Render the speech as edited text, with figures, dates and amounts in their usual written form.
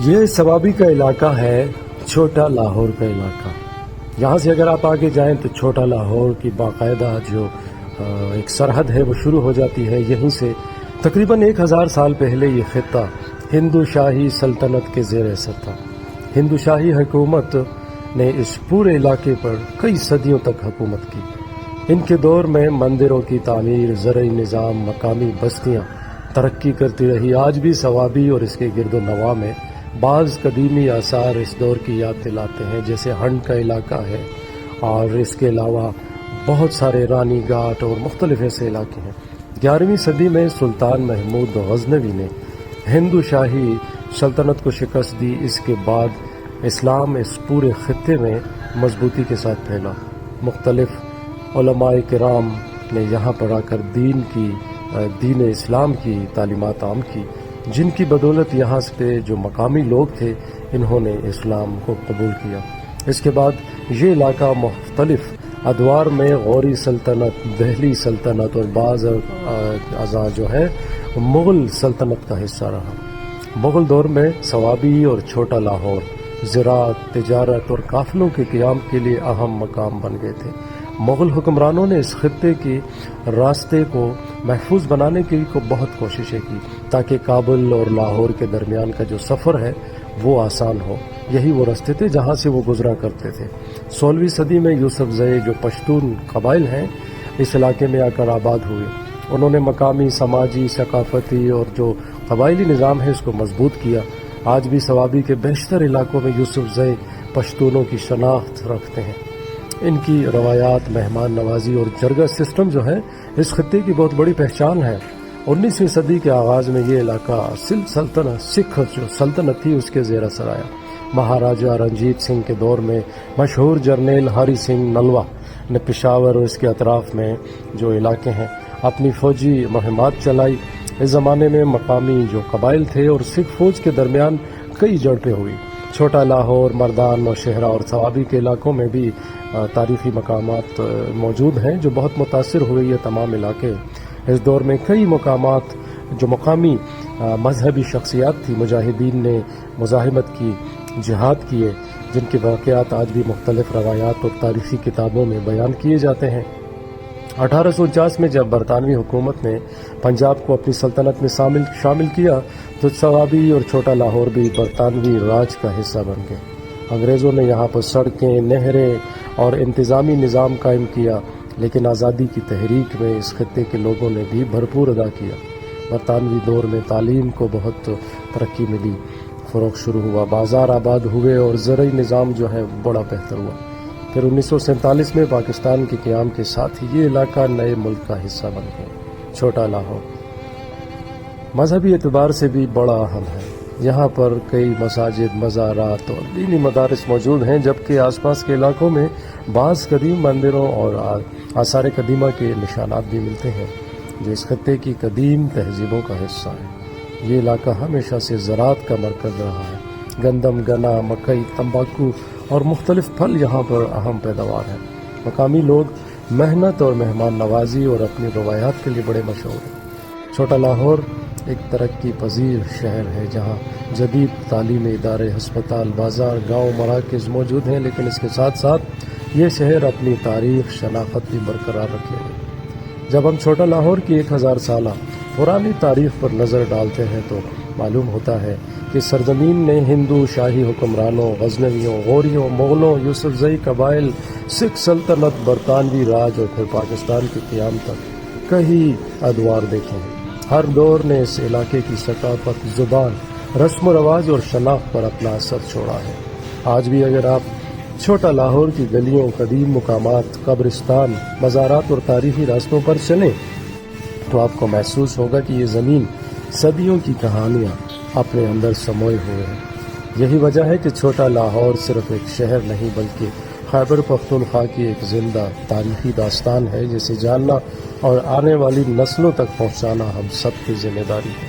یہ سوابی کا علاقہ ہے چھوٹا لاہور کا علاقہ. یہاں سے اگر آپ آگے جائیں تو چھوٹا لاہور کی باقاعدہ جو ایک سرحد ہے وہ شروع ہو جاتی ہے. یہیں سے تقریباً 1000 سال پہلے یہ خطہ ہندو شاہی سلطنت کے زیر اثر تھا. ہندو شاہی حکومت نے اس پورے علاقے پر کئی صدیوں تک حکومت کی. ان کے دور میں مندروں کی تعمیر، زرعی نظام، مقامی بستیاں ترقی کرتی رہی. آج بھی سوابی اور اس کے گرد و نواح میں بعض قدیمی آثار اس دور کی یاد دلاتے ہیں، جیسے ہنڈ کا علاقہ ہے، اور اس کے علاوہ بہت سارے رانی گھاٹ اور مختلف ایسے علاقے ہیں. 11ویں صدی میں سلطان محمود غزنوی نے ہندو شاہی سلطنت کو شکست دی. اس کے بعد اسلام اس پورے خطے میں مضبوطی کے ساتھ پھیلا. مختلف علماء کرام نے یہاں پر آ کر دین اسلام کی تعلیمات عام کی، جن کی بدولت یہاں پہ جو مقامی لوگ تھے انہوں نے اسلام کو قبول کیا. اس کے بعد یہ علاقہ مختلف ادوار میں غوری سلطنت، دہلی سلطنت اور بعض اعضاء جو ہے مغل سلطنت کا حصہ رہا. مغل دور میں سوابی اور چھوٹا لاہور زراعت، تجارت اور قافلوں کے قیام کے لیے اہم مقام بن گئے تھے. مغل حکمرانوں نے اس خطے کے راستے کو محفوظ بنانے کی بہت کوششیں کی تاکہ کابل اور لاہور کے درمیان کا جو سفر ہے وہ آسان ہو. یہی وہ راستے تھے جہاں سے وہ گزرا کرتے تھے. 16ویں صدی میں یوسف زئی جو پشتون قبائل ہیں اس علاقے میں آ کر آباد ہوئے. انہوں نے مقامی سماجی، ثقافتی اور جو قبائلی نظام ہے اس کو مضبوط کیا. آج بھی سوابی کے بیشتر علاقوں میں یوسف زئی پشتونوں کی شناخت رکھتے ہیں. ان کی روایات، مہمان نوازی اور جرگہ سسٹم جو ہے اس خطے کی بہت بڑی پہچان ہے. 19ویں صدی کے آغاز میں یہ علاقہ سکھ جو سلطنت تھی اس کے زیر اثر آیا. مہاراجہ رنجیت سنگھ کے دور میں مشہور جرنیل ہری سنگھ نلوا نے پشاور اور اس کے اطراف میں جو علاقے ہیں اپنی فوجی مہمات چلائی. اس زمانے میں مقامی جو قبائل تھے اور سکھ فوج کے درمیان کئی جھڑپیں ہوئی. چھوٹا لاہور، مردان، نوشہرہ اور سوابی کے علاقوں میں بھی تاریخی مقامات موجود ہیں جو بہت متاثر ہوئے. یہ تمام علاقے اس دور میں کئی مقامات جو مقامی مذہبی شخصیات تھی، مجاہدین نے مزاحمت کی، جہاد کیے، جن کے واقعات آج بھی مختلف روایات اور تاریخی کتابوں میں بیان کیے جاتے ہیں. 1849 میں جب برطانوی حکومت نے پنجاب کو اپنی سلطنت میں شامل کیا تو سوابی اور چھوٹا لاہور بھی برطانوی راج کا حصہ بن گئے. انگریزوں نے یہاں پر سڑکیں، نہریں اور انتظامی نظام قائم کیا، لیکن آزادی کی تحریک میں اس خطے کے لوگوں نے بھی بھرپور ادا کیا. برطانوی دور میں تعلیم کو بہت ترقی ملی، فروغ شروع ہوا، بازار آباد ہوئے اور زرعی نظام جو ہے بڑا بہتر ہوا. پھر 1947 میں پاکستان کے قیام کے ساتھ ہی یہ علاقہ نئے ملک کا حصہ بن گیا. چھوٹا لاہور مذہبی اعتبار سے بھی بڑا اہم ہے. یہاں پر کئی مساجد، مزارات اور دینی مدارس موجود ہیں، جبکہ آس پاس کے علاقوں میں بعض قدیم مندروں اور آثار قدیمہ کے نشانات بھی ملتے ہیں جو اس خطے کی قدیم تہذیبوں کا حصہ ہے. یہ علاقہ ہمیشہ سے زراعت کا مرکز رہا ہے. گندم، گنا، مکئی، تمباکو اور مختلف پھل یہاں پر اہم پیداوار ہیں. مقامی لوگ محنت اور مہمان نوازی اور اپنی روایات کے لیے بڑے مشہور ہیں. چھوٹا لاہور ایک ترقی پذیر شہر ہے جہاں جدید تعلیمی ادارے، ہسپتال، بازار، گاؤں، مراکز موجود ہیں، لیکن اس کے ساتھ ساتھ یہ شہر اپنی تاریخ، شناخت بھی برقرار رکھے ہوئے. جب ہم چھوٹا لاہور کی 1000 سالہ پرانی تاریخ پر نظر ڈالتے ہیں تو معلوم ہوتا ہے کہ سرزمین نے ہندو شاہی حکمرانوں، غزنویوں، غوریوں، مغلوں، یوسف زئی قبائل، سکھ سلطنت، برطانوی راج اور پھر پاکستان کے قیام تک کئی ادوار دیکھے ہیں. ہر دور نے اس علاقے کی ثقافت، زبان، رسم و رواج اور شناخت پر اپنا اثر چھوڑا ہے. آج بھی اگر آپ چھوٹا لاہور کی گلیوں، قدیم مقامات، قبرستان، مزارات اور تاریخی راستوں پر چلیں تو آپ کو محسوس ہوگا کہ یہ زمین صدیوں کی کہانیاں اپنے اندر سموئے ہوئے ہیں. یہی وجہ ہے کہ چھوٹا لاہور صرف ایک شہر نہیں بلکہ خیبر پختونخوا کی ایک زندہ تاریخی داستان ہے جسے جاننا اور آنے والی نسلوں تک پہنچانا ہم سب کی ذمہ داری ہے.